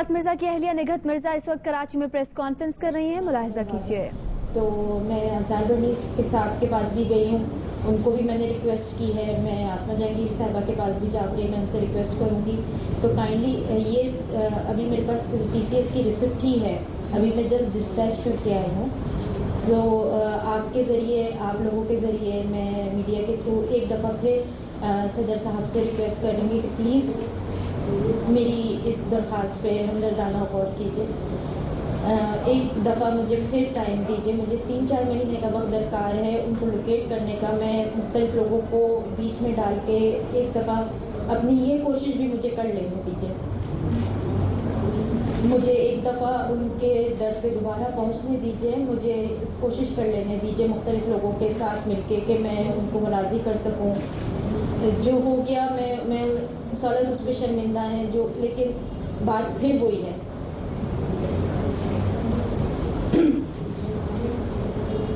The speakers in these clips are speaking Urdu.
شفقت مرزا کی اہلیہ نگہت مرزا اس وقت کراچی میں پریس کانفرنس کر رہی ہیں، ملاحظہ کیجیے۔ تو میں انصار بنی کے صاحب کے پاس بھی گئی ہوں، ان کو بھی میں نے ریکویسٹ کی ہے، میں آسمہ جہانگیر صاحبہ کے پاس بھی جا کے میں ان سے ریکویسٹ کروں گی تو کائنڈلی یہ ابھی میرے پاس TCS کی ریسپٹ ہی ہے، ابھی میں جسٹ ڈسپیچ کر کے آئی ہوں، تو آپ کے ذریعے، آپ لوگوں کے ذریعے میں میڈیا کے تھرو ایک دفعہ پھر صدر صاحب سے ریکویسٹ کروں گی کہ پلیز میری اس درخواست پہ ہمدردانہ غور کیجیے، ایک دفعہ مجھے پھر ٹائم دیجیے، مجھے 3-4 مہینے کا وقت درکار ہے ان کو لوکیٹ کرنے کا، میں مختلف لوگوں کو بیچ میں ڈال کے ایک دفعہ اپنی یہ کوشش بھی مجھے کر لینے دیجیے، مجھے ایک دفعہ ان کے در پہ دوبارہ پہنچنے دیجیے، مجھے کوشش کر لینے دیجیے مختلف لوگوں کے ساتھ مل کے کہ میں ان کو راضی کر سکوں، جو ہو گیا میں سہولت اس پہ شرمندہ ہیں، جو لیکن بات پھر وہی ہے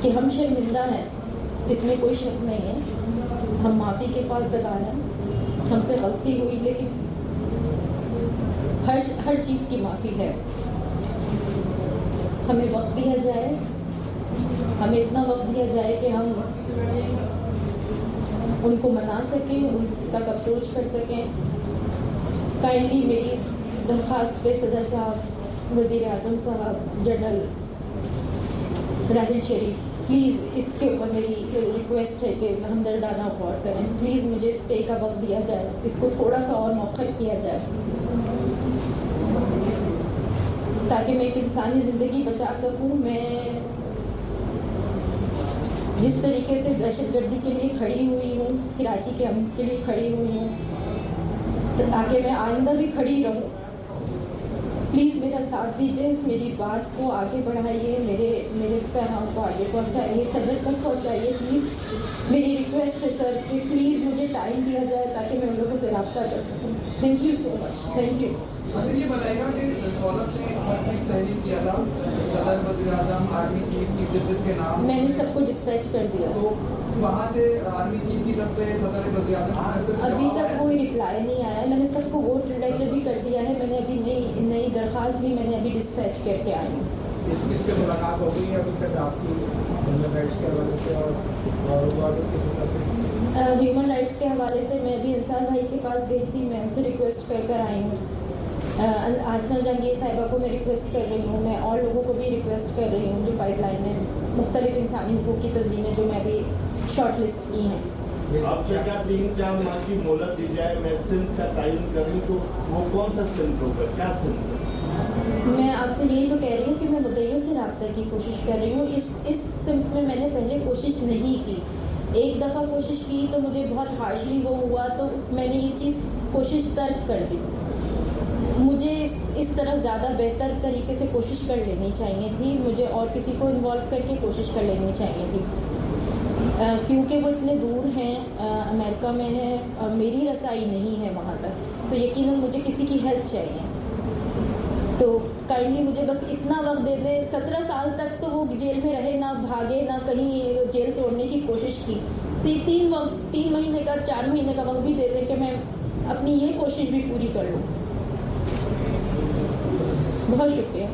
کہ ہم شرمندہ ہیں، اس میں کوئی شک نہیں ہے، ہم معافی کے پاس دگار ہیں، ہم سے غلطی ہوئی لیکن ہر چیز کی معافی ہے، ہمیں وقت دیا جائے، ہمیں اتنا وقت دیا جائے کہ ہم ان کو منا سکیں، ان تک اپروچ کر سکیں، کائنڈلی میری اس درخواست پہ صدر صاحب، وزیر اعظم صاحب، جنرل راحیل شریف، پلیز اس کے اوپر میری ریکویسٹ ہے کہ ہمدردانہ غور کریں، پلیز مجھے اسٹے کا وقت دیا جائے، اس کو تھوڑا سا اور مؤخر کیا جائے تاکہ میں ایک انسانی زندگی بچا سکوں۔ میں جس طریقے سے دہشت گردی کے لیے کھڑی ہوئی ہوں، کراچی کے امن کے لیے کھڑی ہوئی ہوں، تاکہ میں آئندہ بھی کھڑی رہوں، پلیز میرا ساتھ دیجیے، میری بات کو آگے بڑھائیے، میرے پیغام کو آگے پہنچائیے، صدر تک پہنچائیے، پلیز میری ریکویسٹ ہے سر کہ پلیز مجھے ٹائم دیا جائے تاکہ میں ان لوگوں سے رابطہ کر سکوں۔ Thank you so much, thank you. یہ بتائے گا کہ دولت نے تحریر کیا تھا صدر، وزیر اعظم، آرمی چیف کی جسٹس کے نام، میں نے سب کو ڈسپیچ کر دیا، تو وہاں سے آرمی چیف کی طرف سے صدر، وزیر اعظم ابھی تک کوئی رپلائی نہیں آیا، میں نے سب کو ووٹ لیٹر بھی کر دیا ہے، میں نے ابھی نئی درخواست بھی میں نے ابھی ڈسپیچ کر کے آئی ہوں۔ اس سے ملاقات ہو گئی ہے ابھی تک آپ کی ہیومن رائٹس کے حوالے سے اور ہیومن رائٹس کے حوالے سے میں بھی انصار بھائی کے پاس گئی تھی، میں اسے ریکویسٹ کر آئی ہوں، آسمہ جہانگیر صاحبہ کو میں ریکویسٹ کر رہی ہوں، میں اور لوگوں کو بھی ریکویسٹ کر رہی ہوں جو پائپ لائن میں مختلف انسانی حقوق کی تنظیمیں جو میں بھی شارٹ لسٹ کی ہیں۔ آپ سے کیا 3-4 ماہ کی مہلت دی جائے، میں سندھ کا تعین کر رہی ہوں تو وہ کون سا سندھ ہوگا، کیا سندھ ہوگا؟ میں آپ سے یہی تو کہہ رہی ہوں کہ میں مدعیوں سے رابطہ کی کوشش کر رہی ہوں، اس سمت میں میں نے پہلے کوشش نہیں کی، ایک دفعہ کوشش کی تو مجھے بہت ہارشلی وہ ہوا تو میں نے یہ چیز کوشش ترک کر دی، مجھے اس طرح زیادہ بہتر طریقے سے کوشش کر لینی چاہیے تھی، مجھے اور کسی کو انوالو کر کے کوشش کر لینی چاہیے تھی، کیونکہ وہ اتنے دور ہیں، امریکہ میں ہیں، میری رسائی نہیں ہے وہاں تک، تو یقیناً مجھے کسی کی ہیلپ چاہیے، تو کائنڈلی مجھے بس اتنا وقت دے دیں، 17 سال تک تو وہ جیل میں رہے، نہ بھاگے، نہ کہیں جیل توڑنے کی کوشش کی، تو یہ 3 مہینے کا 4 مہینے کا وقت بھی دے دیں کہ میں اپنی یہ کوشش بھی پوری کر لوں۔ بہت شکریہ۔